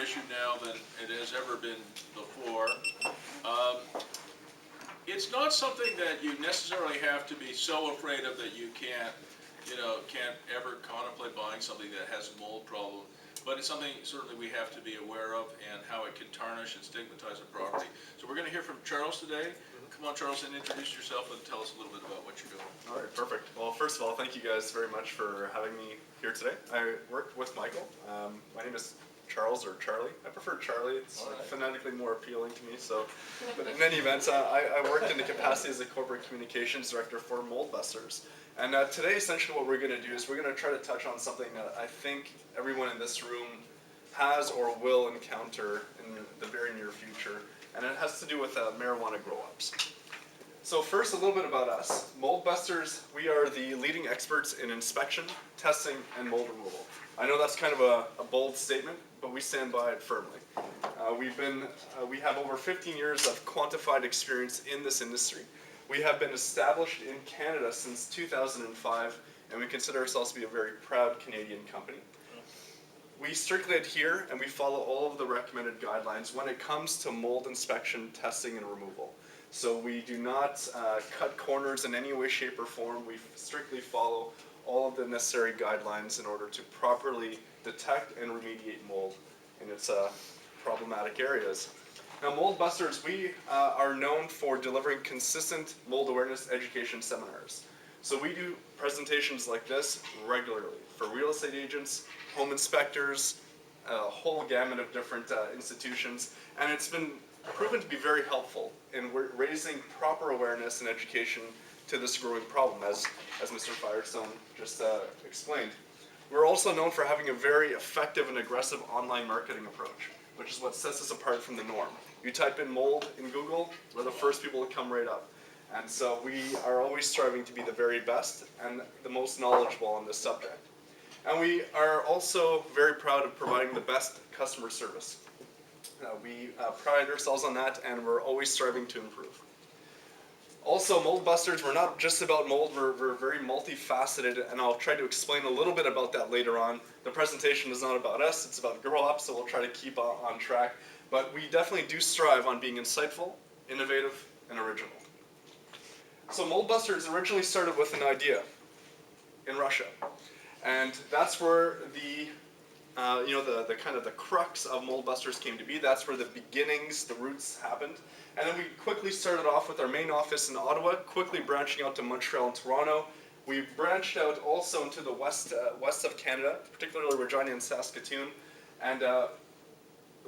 issue now than it has ever been before. It's not something that you necessarily have to be so afraid of that you can't ever contemplate buying something that has a mold problem. But it's something certainly we have to be aware of and how it can tarnish and stigmatize a property. So we're going to hear from Charles today. Come on, Charles, and introduce yourself and tell us a little bit about what you're doing. All right, perfect. Well, first of all, thank you guys very much for having me here today. I work with Michael. My name is Charles, or Charlie. I prefer Charlie. It's phonetically more appealing to me. So, but in any event, I worked in the capacity as a corporate communications director for Mold Busters. And today, essentially, what we're going to do is we're going to try to touch on something that I think everyone in this room has or will encounter in the very near future, and it has to do with marijuana grow-ups. So first, a little bit about us. Mold Busters, we are the leading experts in inspection, testing, and mold removal. I know that's kind of a bold statement, but we stand by it firmly. We have over 15 years of quantified experience in this industry. We have been established in Canada since 2005, and we consider ourselves to be a very proud Canadian company. We strictly adhere and we follow all of the recommended guidelines when it comes to mold inspection, testing, and removal. So we do not cut corners in any way, shape, or form. We strictly follow all of the necessary guidelines in order to properly detect and remediate mold in its problematic areas. Now, Mold Busters, we are known for delivering consistent mold awareness education seminars. So we do presentations like this regularly for real estate agents, home inspectors, a whole gamut of different institutions, and it's been proven to be very helpful in raising proper awareness and education to this growing problem, as Mr. Firestone just explained. We're also known for having a very effective and aggressive online marketing approach, which is what sets us apart from the norm. You type in mold in Google, we're the first people to come right up. And so we are always striving to be the very best and the most knowledgeable on this subject. And we are also very proud of providing the best customer service. We pride ourselves on that, and we're always striving to improve. Also, Mold Busters, we're not just about mold, we're very multifaceted, and I'll try to explain a little bit about that later on. The presentation is not about us, it's about Grow Up, so we'll try to keep on track. But we definitely do strive on being insightful, innovative, and original. So Mold Busters originally started with an idea in Russia. And that's where the kind of the crux of Mold Busters came to be. That's where the beginnings, the roots happened. And then we quickly started off with our main office in Ottawa, quickly branching out to Montreal and Toronto. We branched out also into the west of Canada, particularly Regina and Saskatoon. And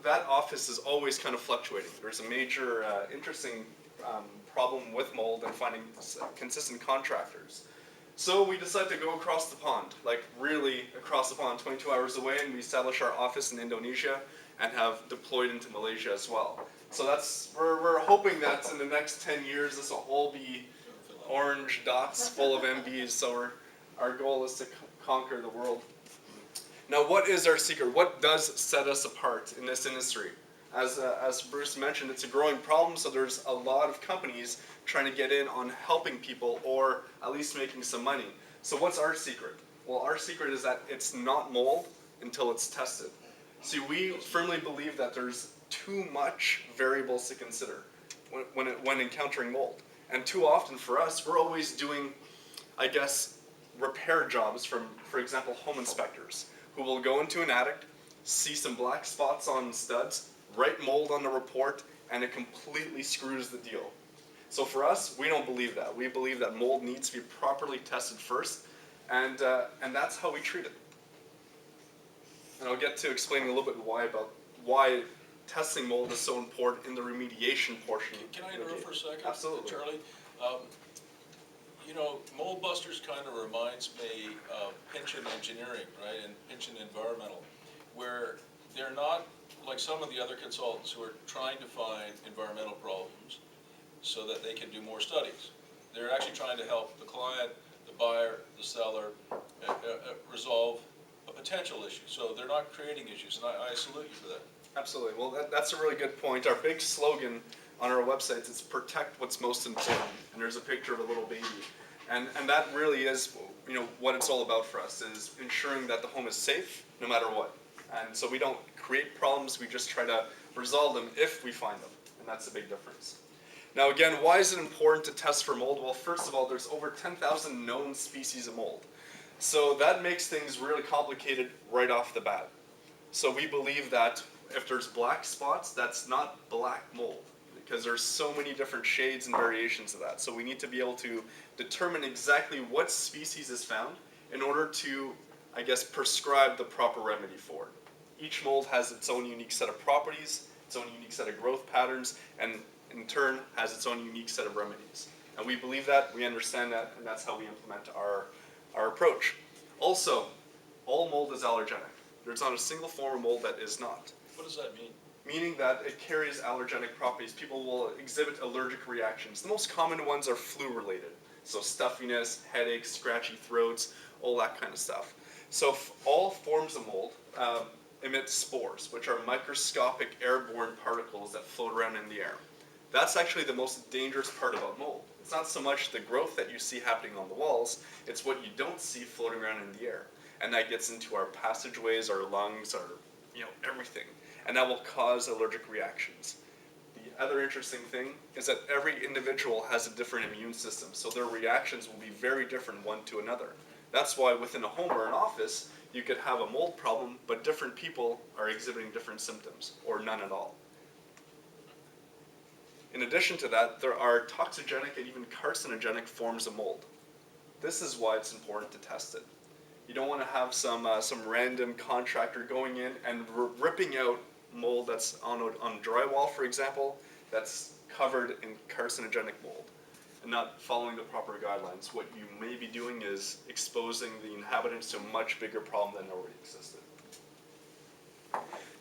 that office is always kind of fluctuating. There's a major interesting problem with mold and finding consistent contractors. So we decided to go across the pond, like really across the pond, 22 hours away, and we established our office in Indonesia and have deployed into Malaysia as well. So we're hoping that in the next 10 years this will all be orange dots full of MBs, so our goal is to conquer the world. Now, what is our secret? What does set us apart in this industry? As Bruce mentioned, it's a growing problem, so there's a lot of companies trying to get in on helping people or at least making some money. So what's our secret? Well, our secret is that it's not mold until it's tested. See, we firmly believe that there's too much variables to consider when encountering mold. And too often for us, we're always doing, I guess, repair jobs from, for example, home inspectors, who will go into an attic, see some black spots on studs, write mold on the report, and it completely screws the deal. So for us, we don't believe that. We believe that mold needs to be properly tested first, and that's how we treat it. And I'll get to explaining a little bit why testing mold is so important in the remediation portion. Can I interrupt for a second? Absolutely. Charlie? Mold Busters kind of reminds me of Pynchon Engineering, right, and Pynchon Environmental, where they're not like some of the other consultants who are trying to find environmental problems so that they can do more studies. They're actually trying to help the client, the buyer, the seller resolve a potential issue. So they're not creating issues, and I salute you for that. Absolutely. Well, that's a really good point. Our big slogan on our website is protect what's most important, and there's a picture of a little baby. And that really is, what it's all about for us, is ensuring that the home is safe no matter what. And so we don't create problems, we just try to resolve them if we find them, and that's a big difference. Now again, why is it important to test for mold? Well, first of all, there's over 10,000 known species of mold. So that makes things really complicated right off the bat. So we believe that if there's black spots, that's not black mold, because there's so many different shades and variations of that. So we need to be able to determine exactly what species is found in order to, I guess, prescribe the proper remedy for it. Each mold has its own unique set of properties, its own unique set of growth patterns, and in turn has its own unique set of remedies. And we believe that, we understand that, and that's how we implement our approach. Also, all mold is allergenic. There's not a single form of mold that is not. What does that mean? Meaning that it carries allergenic properties. People will exhibit allergic reactions. The most common ones are flu-related. So stuffiness, headaches, scratchy throats, all that kind of stuff. So all forms of mold emit spores, which are microscopic airborne particles that float around in the air. That's actually the most dangerous part about mold. It's not so much the growth that you see happening on the walls, it's what you don't see floating around in the air. And that gets into our passageways, our lungs, our, everything. And that will cause allergic reactions. The other interesting thing is that every individual has a different immune system, so their reactions will be very different one to another. That's why within a home or an office, you could have a mold problem, but different people are exhibiting different symptoms, or none at all. In addition to that, there are toxigenic and even carcinogenic forms of mold. This is why it's important to test it. You don't want to have some random contractor going in and ripping out mold that's on drywall, for example, that's covered in carcinogenic mold and not following the proper guidelines. What you may be doing is exposing the inhabitants to a much bigger problem than already existed.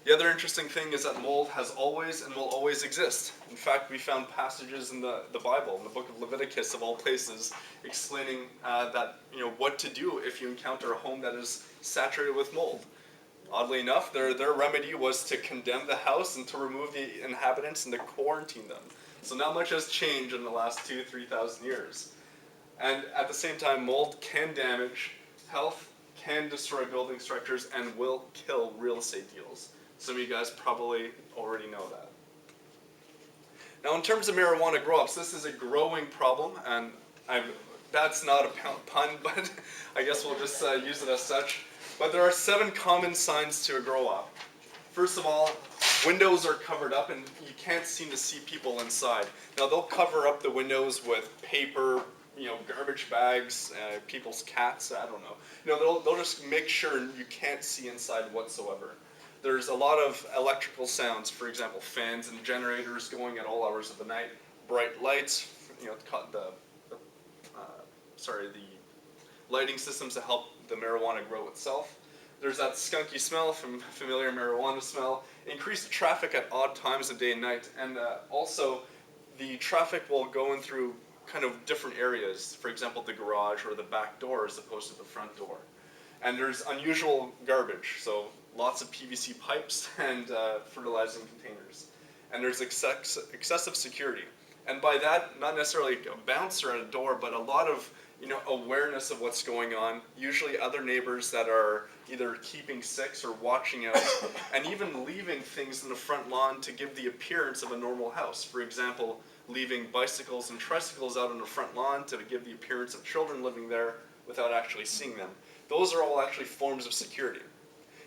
The other interesting thing is that mold has always and will always exist. In fact, we found passages in the Bible, in the book of Leviticus of all places, explaining that what to do if you encounter a home that is saturated with mold. Oddly enough, their remedy was to condemn the house and to remove the inhabitants and to quarantine them. So not much has changed in the last 2,000-3,000 years. And at the same time, mold can damage health, can destroy building structures, and will kill real estate deals. Some of you guys probably already know that. Now in terms of marijuana grow-ups, this is a growing problem, and that's not a pun, but I guess we'll just use it as such. But there are 7 common signs to a grow-up. First of all, windows are covered up and you can't seem to see people inside. Now they'll cover up the windows with paper, garbage bags, people's cats, I don't know. They'll just make sure you can't see inside whatsoever. There's a lot of electrical sounds, for example, fans and generators going at all hours of the night, bright lights, the lighting systems to help the marijuana grow itself. There's that skunky smell from familiar marijuana smell, increased traffic at odd times of day and night, and also the traffic will go in through kind of different areas, for example, the garage or the back door as opposed to the front door. And there's unusual garbage, so lots of PVC pipes and fertilizing containers. And there's excessive security. And by that, not necessarily a bouncer at a door, but a lot of awareness of what's going on. Usually other neighbors that are either keeping sticks or watching out, and even leaving things in the front lawn to give the appearance of a normal house. For example, leaving bicycles and tricycles out on the front lawn to give the appearance of children living there without actually seeing them. Those are all actually forms of security.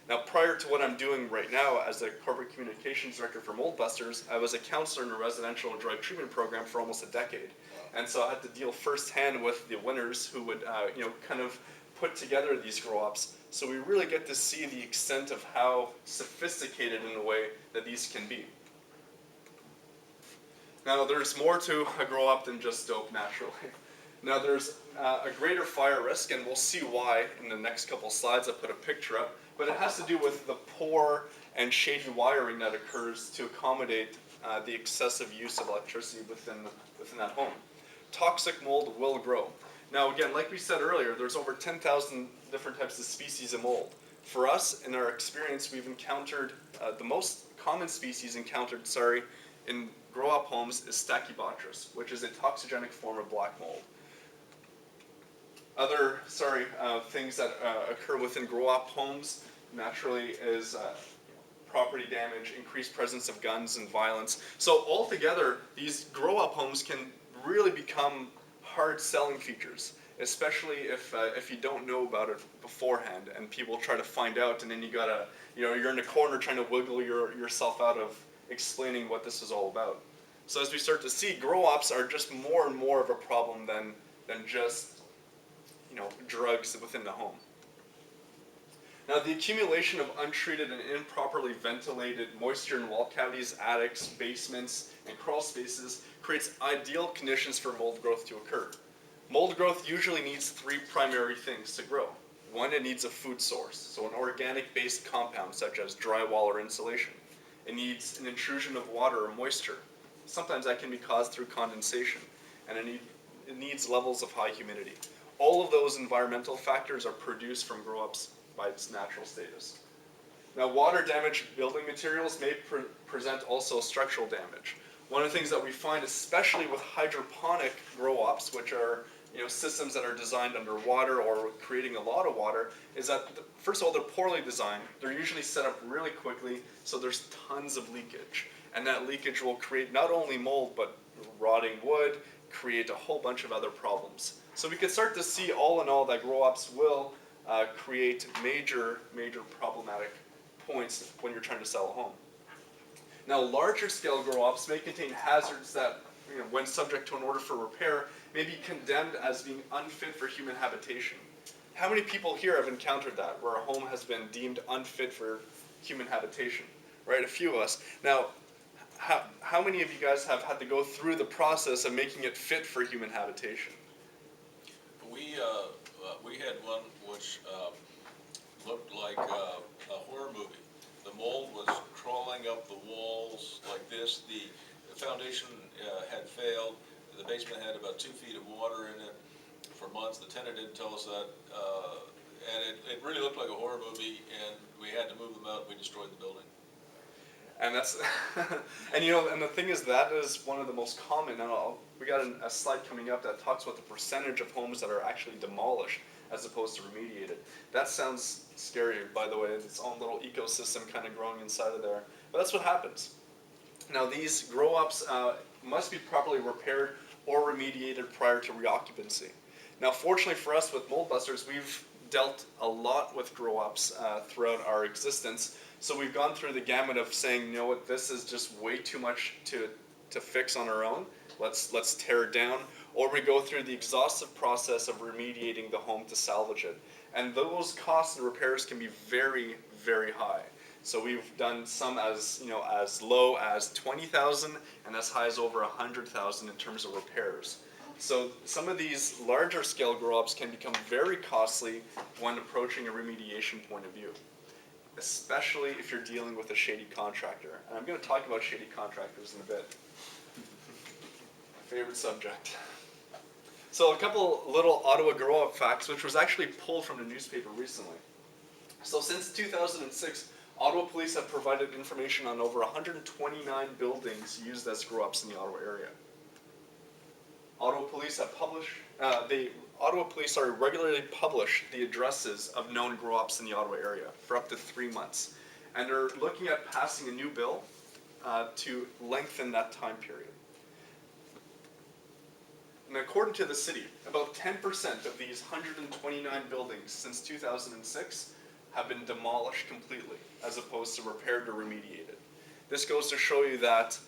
Now, prior to what I'm doing right now as a corporate communications director for Mold Busters, I was a counselor in a residential drug treatment program for almost a decade. And so I had to deal firsthand with the winners who would, kind of put together these grow-ups. So we really get to see the extent of how sophisticated in a way that these can be. Now, there's more to a grow-up than just dope, naturally. Now, there's a greater fire risk, and we'll see why in the next couple slides. I put a picture up. But it has to do with the poor and shady wiring that occurs to accommodate the excessive use of electricity within that home. Toxic mold will grow. Now again, like we said earlier, there's over 10,000 different types of species of mold. For us, in our experience, we've encountered, the most common species encountered, in grow-up homes is Stachybotrys, which is a toxigenic form of black mold. Other, things that occur within grow-up homes naturally is property damage, increased presence of guns and violence. So altogether, these grow-up homes can really become hard selling features, especially if you don't know about it beforehand and people try to find out, and then you gotta, you're in a corner trying to wiggle yourself out of explaining what this is all about. So as we start to see, grow-ops are just more and more of a problem than just drugs within the home. Now, the accumulation of untreated and improperly ventilated moisture in wall cavities, attics, basements, and crawl spaces creates ideal conditions for mold growth to occur. Mold growth usually needs three primary things to grow. One, it needs a food source, so an organic-based compound such as drywall or insulation. It needs an intrusion of water or moisture. Sometimes that can be caused through condensation, and it needs levels of high humidity. All of those environmental factors are produced from grow-ups by its natural status. Now, water-damaged building materials may present also structural damage. One of the things that we find, especially with hydroponic grow-ups, which are systems that are designed underwater or creating a lot of water, is that first of all, they're poorly designed. They're usually set up really quickly, so there's tons of leakage, and that leakage will create not only mold but rotting wood, create a whole bunch of other problems. So we can start to see all in all that grow-ups will create major problematic points when you're trying to sell a home. Now, larger scale grow-ups may contain hazards that, when subject to an order for repair, may be condemned as being unfit for human habitation. How many people here have encountered that, where a home has been deemed unfit for human habitation? Right, a few of us. Now, how many of you guys have had to go through the process of making it fit for human habitation? We had one which looked like a horror movie. The mold was crawling up the walls like this. The foundation had failed. The basement had about 2 feet of water in it for months. The tenant didn't tell us that. And it really looked like a horror movie, and we had to move them out. We destroyed the building. And that's, and the thing is, that is one of the most common, and we got a slide coming up that talks about the percentage of homes that are actually demolished as opposed to remediated. That sounds scary, by the way, its own little ecosystem kind of growing inside of there. But that's what happens. Now, these grow-ups must be properly repaired or remediated prior to reoccupancy. Now, fortunately for us with Mold Busters, we've dealt a lot with grow-ups throughout our existence. So we've gone through the gamut of saying, you know what, this is just way too much to fix on our own. Let's tear it down. Or we go through the exhaustive process of remediating the home to salvage it. And those costs and repairs can be very, very high. So we've done some as low as $20,000 and as high as over $100,000 in terms of repairs. So some of these larger scale grow-ups can become very costly when approaching a remediation point of view, especially if you're dealing with a shady contractor. And I'm going to talk about shady contractors in a bit. My favorite subject. So a couple little Ottawa grow-up facts, which was actually pulled from the newspaper recently. So since 2006, Ottawa police have provided information on over 129 buildings used as grow-ups in the Ottawa area. Ottawa police have regularly publish the addresses of known grow-ups in the Ottawa area for up to 3 months. And they're looking at passing a new bill to lengthen that time period. And according to the city, about 10% of these 129 buildings since 2006 have been demolished completely, as opposed to repaired or remediated. This goes to show you that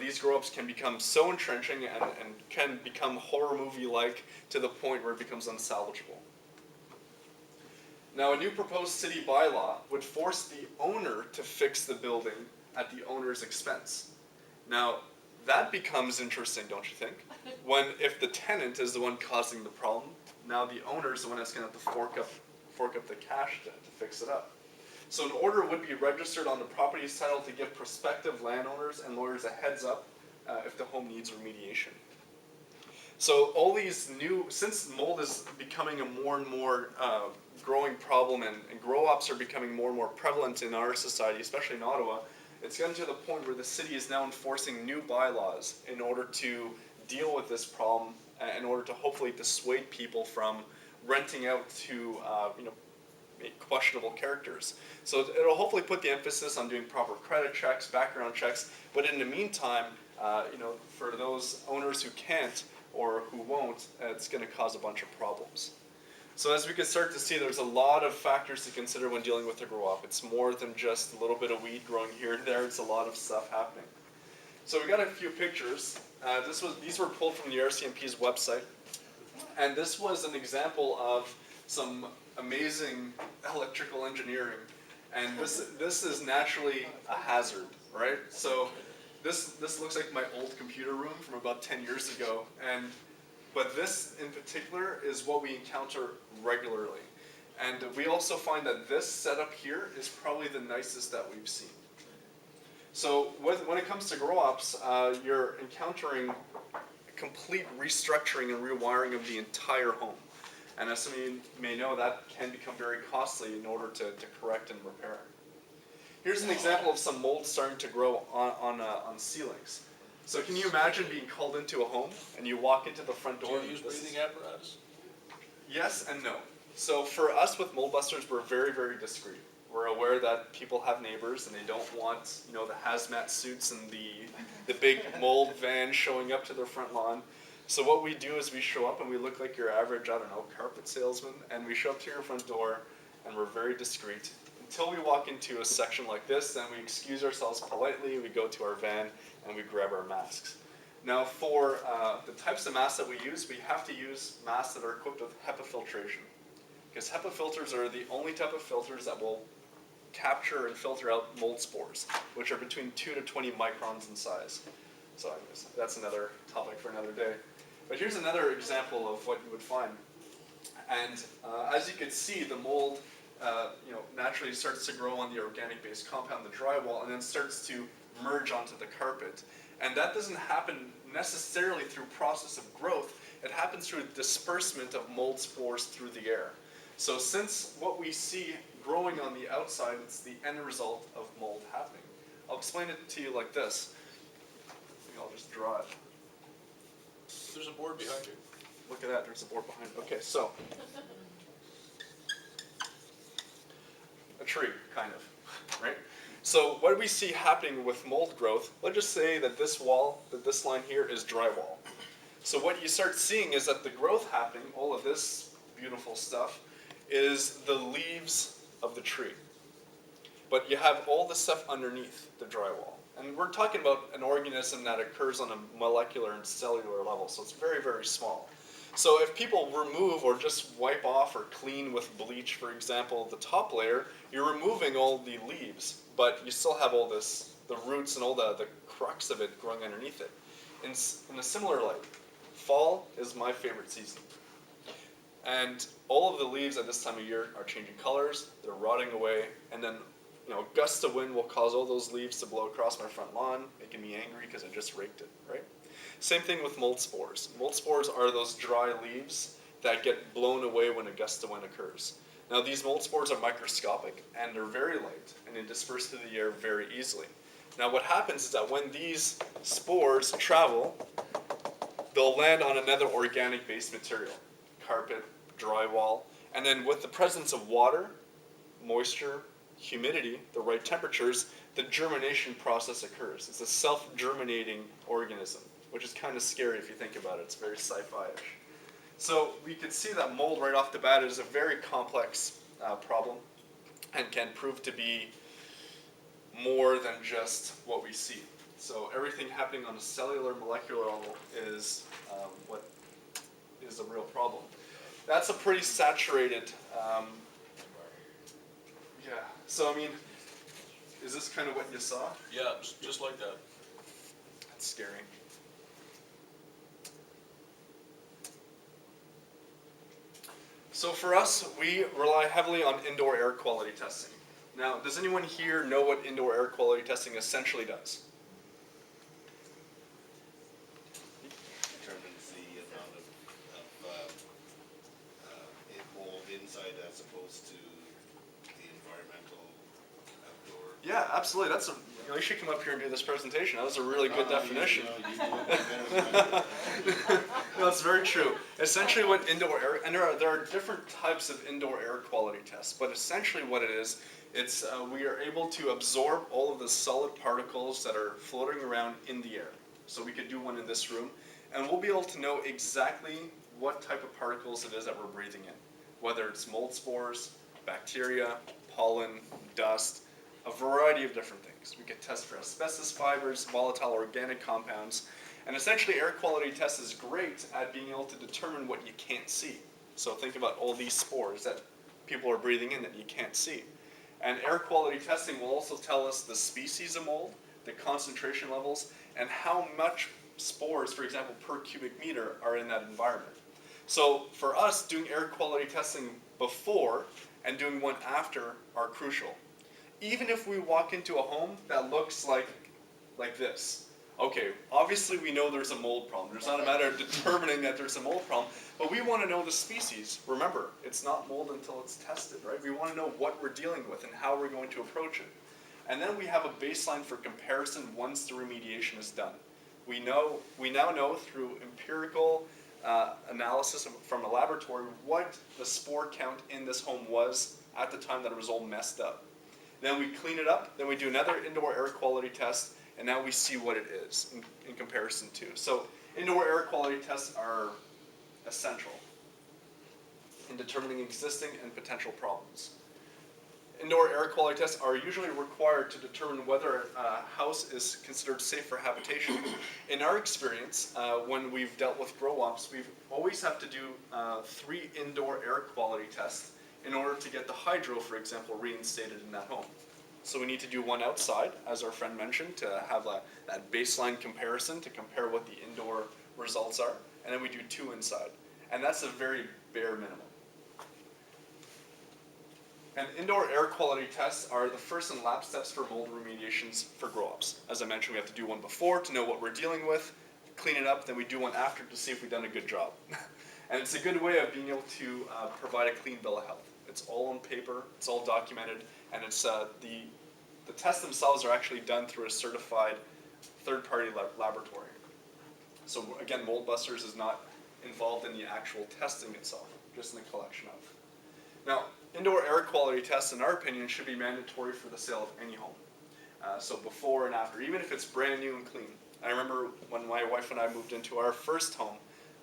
these grow-ups can become so entrenching and can become horror movie-like to the point where it becomes unsalvageable. Now, a new proposed city bylaw would force the owner to fix the building at the owner's expense. Now, that becomes interesting, don't you think? If the tenant is the one causing the problem, now the owner is the one that's going to have to fork up the cash to fix it up. So an order would be registered on the property's title to give prospective landowners and lawyers a heads up if the home needs remediation. So all these since mold is becoming a more and more growing problem, and grow-ups are becoming more and more prevalent in our society, especially in Ottawa, it's gotten to the point where the city is now enforcing new bylaws in order to deal with this problem, in order to hopefully dissuade people from renting out to questionable characters. So it'll hopefully put the emphasis on doing proper credit checks, background checks, but in the meantime, for those owners who can't or who won't, it's going to cause a bunch of problems. So as we can start to see, there's a lot of factors to consider when dealing with a grow-op. It's more than just a little bit of weed growing here and there. It's a lot of stuff happening. So we got a few pictures. These were pulled from the RCMP's website. And this was an example of some amazing electrical engineering. And this is naturally a hazard, right? So this looks like my old computer room from about 10 years ago. But this in particular is what we encounter regularly. And we also find that this setup here is probably the nicest that we've seen. So when it comes to grow-ops, you're encountering complete restructuring and rewiring of the entire home. And as some of you may know, that can become very costly in order to correct and repair. Here's an example of some mold starting to grow on ceilings. So can you imagine being called into a home and you walk into the front door? Do you use breathing apparatus? Yes and no. So for us with mold busters, we're very, very discreet. We're aware that people have neighbors and they don't want, the hazmat suits and the big mold van showing up to their front lawn. So what we do is we show up and we look like your average, carpet salesman, and we show up to your front door and we're very discreet. Until we walk into a section like this, then we excuse ourselves politely, we go to our van, and we grab our masks. Now for the types of masks that we use, we have to use masks that are equipped with HEPA filtration. Because HEPA filters are the only type of filters that will capture and filter out mold spores, which are between 2 to 20 microns in size. So anyways, that's another topic for another day. But here's another example of what you would find. And as you can see, the mold naturally starts to grow on the organic-based compound, the drywall, and then starts to merge onto the carpet. And that doesn't happen necessarily through process of growth. It happens through disbursement of mold spores through the air. So since what we see growing on the outside, it's the end result of mold happening. I'll explain it to you like this. Maybe I'll just draw it. There's a board behind you. Look at that, there's a board behind. Okay, so a tree, kind of, right? So what we see happening with mold growth, let's just say that this line here is drywall. So what you start seeing is that the growth happening, all of this beautiful stuff, is the leaves of the tree. But you have all the stuff underneath the drywall. And we're talking about an organism that occurs on a molecular and cellular level, so it's very, very small. So if people remove or just wipe off or clean with bleach, for example, the top layer, you're removing all the leaves, but you still have all this, the roots and all the crux of it growing underneath it. In a similar light, fall is my favorite season. And all of the leaves at this time of year are changing colors, they're rotting away, and then gusts of wind will cause all those leaves to blow across my front lawn, making me angry because I just raked it, right? Same thing with mold spores. Mold spores are those dry leaves that get blown away when a gust of wind occurs. Now these mold spores are microscopic and they're very light and they disperse through the air very easily. Now what happens is that when these spores travel, they'll land on another organic-based material, carpet, drywall, and then with the presence of water, moisture, humidity, the right temperatures, the germination process occurs. It's a self-germinating organism, which is kind of scary if you think about it. It's very sci-fi-ish. So we can see that mold right off the bat is a very complex problem and can prove to be more than just what we see. So everything happening on a cellular, molecular level is what is a real problem. That's a pretty saturated, yeah. So I mean, is this kind of what you saw? Yeah, just like that. That's scary. So for us, we rely heavily on indoor air quality testing. Now, does anyone here know what indoor air quality testing essentially does? Determines the amount of mold inside as opposed to the environmental outdoor. Yeah, absolutely. That's a you know, you should come up here and do this presentation. That was a really good definition. You know better than No, it's very true. Essentially what indoor air, and there are different types of indoor air quality tests, but essentially what it is, it's we are able to absorb all of the solid particles that are floating around in the air. So we could do one in this room, and we'll be able to know exactly what type of particles it is that we're breathing in, whether it's mold spores, bacteria, pollen, dust, a variety of different things. We could test for asbestos fibers, volatile organic compounds, and essentially air quality test is great at being able to determine what you can't see. So think about all these spores that people are breathing in that you can't see. And air quality testing will also tell us the species of mold, the concentration levels, and how much spores, for example, per cubic meter are in that environment. So for us, doing air quality testing before and doing one after are crucial. Even if we walk into a home that looks like this. Okay, obviously we know there's a mold problem. There's not a matter of determining that there's a mold problem, but we want to know the species. Remember, it's not mold until it's tested, right? We want to know what we're dealing with and how we're going to approach it. And then we have a baseline for comparison once the remediation is done. We now know through empirical analysis from a laboratory what the spore count in this home was at the time that it was all messed up. Then we clean it up, then we do another indoor air quality test, and now we see what it is in comparison to. So indoor air quality tests are essential in determining existing and potential problems. Indoor air quality tests are usually required to determine whether a house is considered safe for habitation. In our experience, when we've dealt with grow-ops, we always have to do 3 indoor air quality tests in order to get the hydro, for example, reinstated in that home. So we need to do one outside, as our friend mentioned, to have that baseline comparison to compare what the indoor results are, and then we do 2 inside. And that's a very bare minimum. And indoor air quality tests are the first and last steps for mold remediations for grow-ops. As I mentioned, we have to do one before to know what we're dealing with, clean it up, then we do one after to see if we've done a good job. And it's a good way of being able to provide a clean bill of health. It's all on paper, it's all documented, and it's the tests themselves are actually done through a certified third-party laboratory. So again, Mold Busters is not involved in the actual testing itself, just in the collection of. Now, indoor air quality tests, in our opinion, should be mandatory for the sale of any home. So before and after, even if it's brand new and clean. I remember when my wife and I moved into our first home,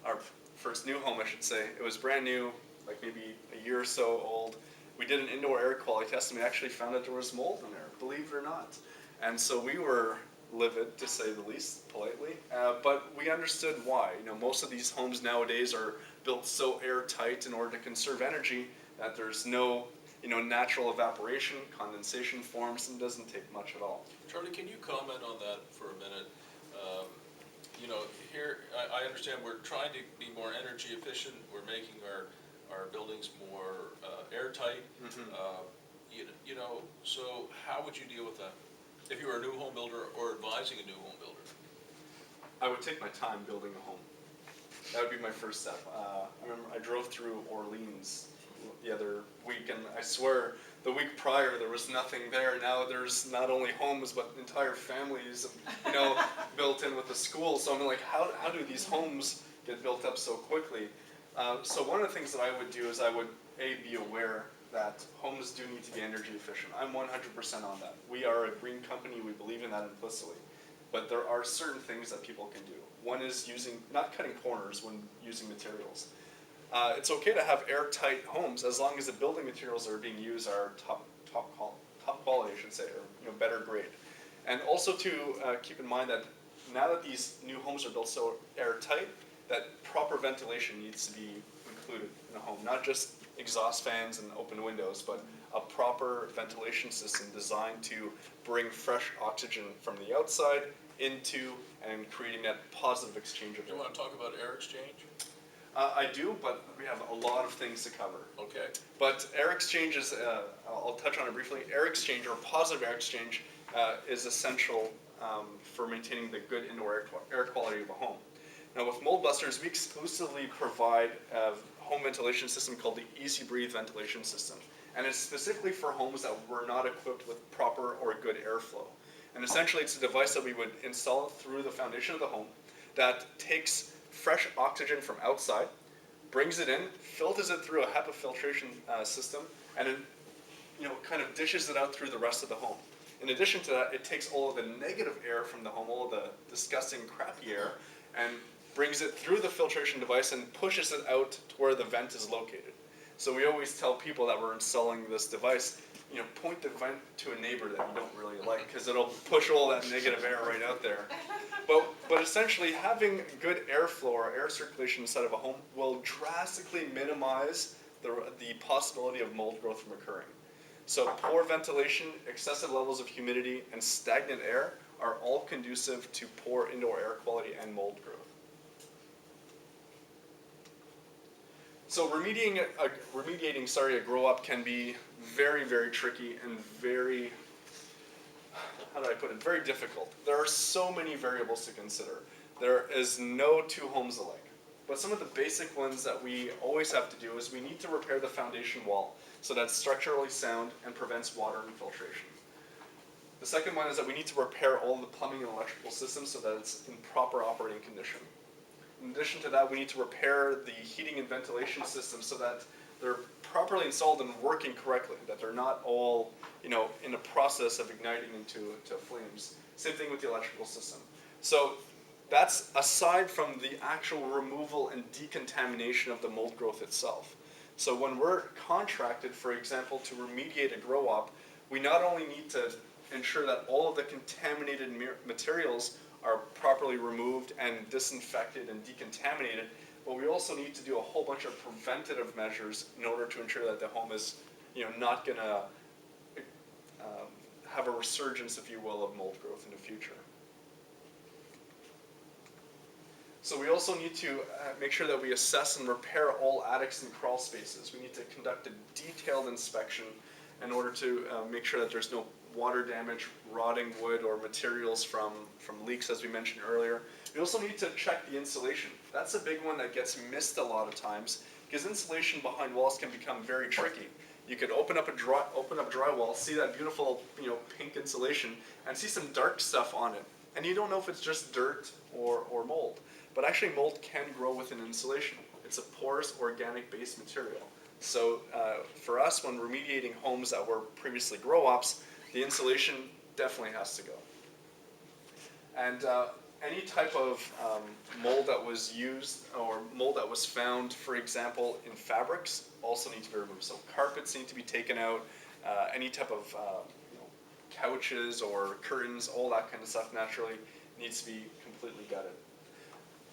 our first new home, I should say. It was brand new, like maybe a year or so old. We did an indoor air quality test, and we actually found out there was mold in there, believe it or not. And so we were livid, to say the least, politely. But we understood why. You know, most of these homes nowadays are built so airtight in order to conserve energy that there's no, natural evaporation, condensation forms, and doesn't take much at all. Charlie, can you comment on that for a minute? Here, I understand we're trying to be more energy efficient. We're making our buildings more airtight. So how would you deal with that if you were a new home builder or advising a new home builder? I would take my time building a home. That would be my first step. I remember I drove through Orleans the other week, and I swear the week prior there was nothing there. Now there's not only homes but entire families, built in with the school. So I'm like, how do these homes get built up so quickly? So one of the things that I would do is I would be aware that homes do need to be energy efficient. I'm 100% on that. We are a green company. We believe in that implicitly. But there are certain things that people can do. One is not cutting corners when using materials. It's okay to have airtight homes as long as the building materials that are being used are top quality, I should say, or better grade. And also to keep in mind that now that these new homes are built so airtight, that proper ventilation needs to be included in a home. Not just exhaust fans and open windows, but a proper ventilation system designed to bring fresh oxygen from the outside into and creating that positive exchange of air. You want to talk about air exchange? I do, but we have a lot of things to cover. Okay. But air exchange is, I'll touch on it briefly. Air exchange, or positive air exchange, is essential for maintaining the good indoor air quality of a home. Now with Mold Busters, we exclusively provide a home ventilation system called the Easy Breathe ventilation system. And it's specifically for homes that were not equipped with proper or good airflow. And essentially it's a device that we would install through the foundation of the home that takes fresh oxygen from outside, brings it in, filters it through a HEPA filtration system, and then kind of dishes it out through the rest of the home. In addition to that, it takes all of the negative air from the home, all of the disgusting, crappy air, and brings it through the filtration device and pushes it out to where the vent is located. So we always tell people that we're installing this device, point the vent to a neighbor that you don't really like, because it'll push all that negative air right out there. But essentially, having good airflow or air circulation inside of a home will drastically minimize the possibility of mold growth from occurring. So poor ventilation, excessive levels of humidity, and stagnant air are all conducive to poor indoor air quality and mold growth. So remediating a grow up can be very, very tricky and very, very difficult. There are so many variables to consider. There is no two homes alike. But some of the basic ones that we always have to do is we need to repair the foundation wall so that it's structurally sound and prevents water infiltration. The second one is that we need to repair all the plumbing and electrical systems so that it's in proper operating condition. In addition to that, we need to repair the heating and ventilation systems so that they're properly installed and working correctly, that they're not all, in the process of igniting into flames. Same thing with the electrical system. So that's aside from the actual removal and decontamination of the mold growth itself. So when we're contracted, for example, to remediate a grow op, we not only need to ensure that all of the contaminated materials are properly removed and disinfected and decontaminated, but we also need to do a whole bunch of preventative measures in order to ensure that the home is, not going to have a resurgence, if you will, of mold growth in the future. So we also need to make sure that we assess and repair all attics and crawl spaces. We need to conduct a detailed inspection in order to make sure that there's no water damage, rotting wood, or materials from leaks, as we mentioned earlier. We also need to check the insulation. That's a big one that gets missed a lot of times, because insulation behind walls can become very tricky. You could open up drywall, see that beautiful pink insulation, and see some dark stuff on it. And you don't know if it's just dirt or mold. But actually mold can grow within insulation. It's a porous organic based material. So for us, when remediating homes that were previously grow ops, the insulation definitely has to go. And any type of mold that was used or mold that was found, for example, in fabrics, also need to be removed. So carpets need to be taken out, any type of couches or curtains, all that kind of stuff naturally needs to be completely gutted.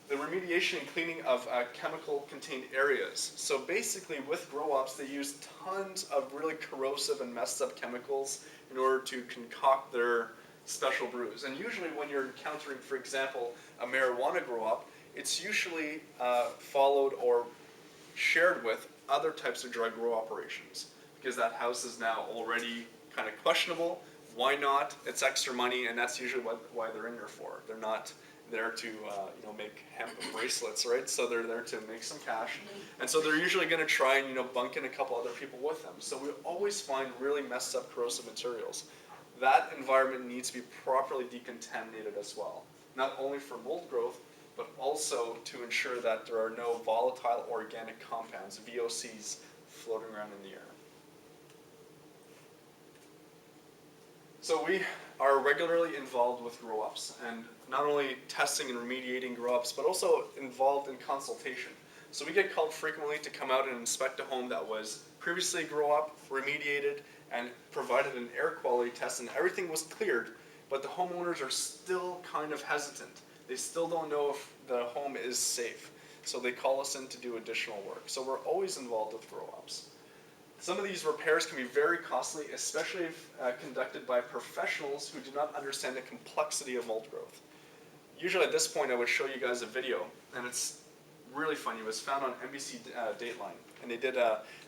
The remediation and cleaning of chemical-contained areas. So basically with grow-ops, they use tons of really corrosive and messed up chemicals in order to concoct their special brews. And usually when you're encountering, for example, a marijuana grow-op, it's usually followed or shared with other types of drug grow operations, because that house is now already kind of questionable. Why not? It's extra money, and that's usually why they're in there for. They're not there to make hemp bracelets, right? So they're there to make some cash, and so they're usually going to try and bunk in a couple other people with them. So we always find really messed up corrosive materials. That environment needs to be properly decontaminated as well, not only for mold growth, but also to ensure that there are no volatile organic compounds, VOCs, floating around in the air. So we are regularly involved with grow-ups, and not only testing and remediating grow-ups, but also involved in consultation. So we get called frequently to come out and inspect a home that was previously grow-up, remediated, and provided an air quality test, and everything was cleared, but the homeowners are still kind of hesitant. They still don't know if the home is safe. So they call us in to do additional work. So we're always involved with grow-ups. Some of these repairs can be very costly, especially if conducted by professionals who do not understand the complexity of mold growth. Usually at this point I would show you guys a video, and it's really funny. It was found on NBC Dateline, and they did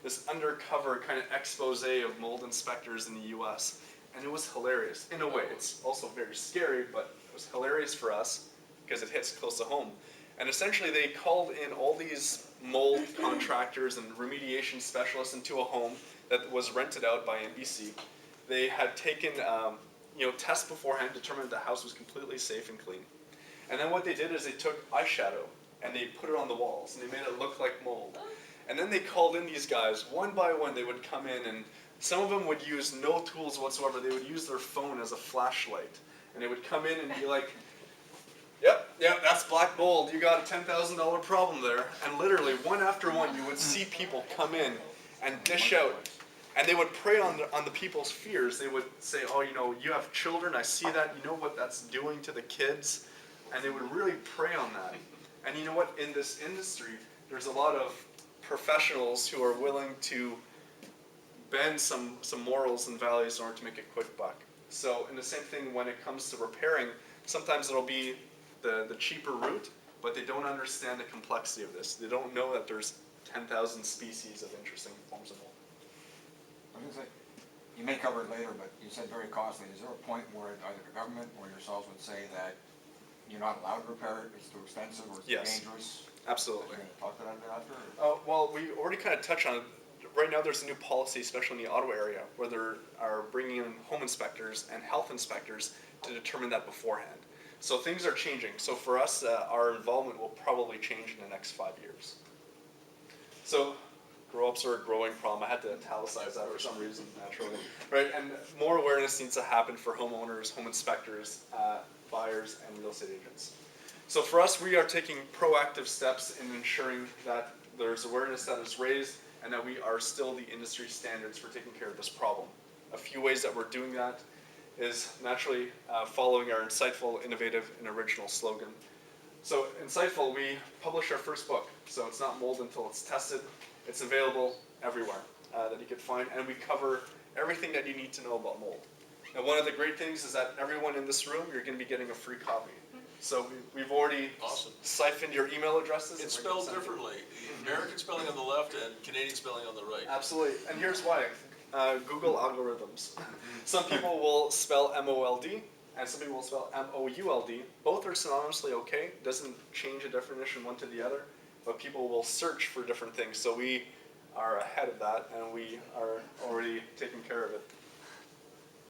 this undercover kind of expose of mold inspectors in the US, and it was hilarious. In a way, it's also very scary, but it was hilarious for us because it hits close to home. And essentially they called in all these mold contractors and remediation specialists into a home that was rented out by NBC. They had taken test beforehand, determine the house was completely safe and clean. And then what they did is they took eyeshadow and they put it on the walls and they made it look like mold. And then they called in these guys, one by one they would come in, and some of them would use no tools whatsoever. They would use their phone as a flashlight. And they would come in and be like, yep, that's black mold. You got a $10,000 problem there. And literally, one after one, you would see people come in and dish out. And they would prey on the people's fears. They would say, oh, you have children. I see that. You know what that's doing to the kids. And they would really prey on that. And you know what? In this industry, there's a lot of professionals who are willing to bend some morals and values in order to make a quick buck. So, in the same thing when it comes to repairing, sometimes it'll be the cheaper route, but they don't understand the complexity of this. They don't know that there's 10,000 species of interesting forms of mold. I was going to say, you may cover it later, but you said very costly. Is there a point where either the government or yourselves would say that you're not allowed to repair it, it's too expensive, or it's too Yes. dangerous? Absolutely. Are you going to talk to that a bit after? Or? Well, we already kind of touched on it. Right now there's a new policy, especially in the Ottawa area, where they are bringing in home inspectors and health inspectors to determine that beforehand. So things are changing. So for us, our involvement will probably change in the next 5 years. So grow-ups are a growing problem. I had to italicize that for some reason, naturally. Right, and more awareness needs to happen for homeowners, home inspectors, buyers, and real estate agents. So for us, we are taking proactive steps in ensuring that there's awareness that is raised and that we are still the industry standards for taking care of this problem. A few ways that we're doing that is naturally following our insightful, innovative, and original slogan. So insightful, we published our first book. So it's not mold until it's tested. It's available everywhere that you can find, and we cover everything that you need to know about mold. And one of the great things is that everyone in this room, you're going to be getting a free copy. So we've already siphoned your email addresses. It's spelled differently. American spelling on the left and Canadian spelling on the right. Absolutely, and here's why. Google algorithms. Some people will spell M-O-L-D, and some people will spell M-O-U-L-D. Both are synonymously okay. Doesn't change the definition one to the other, but people will search for different things. So we are ahead of that, and we are already taking care of it.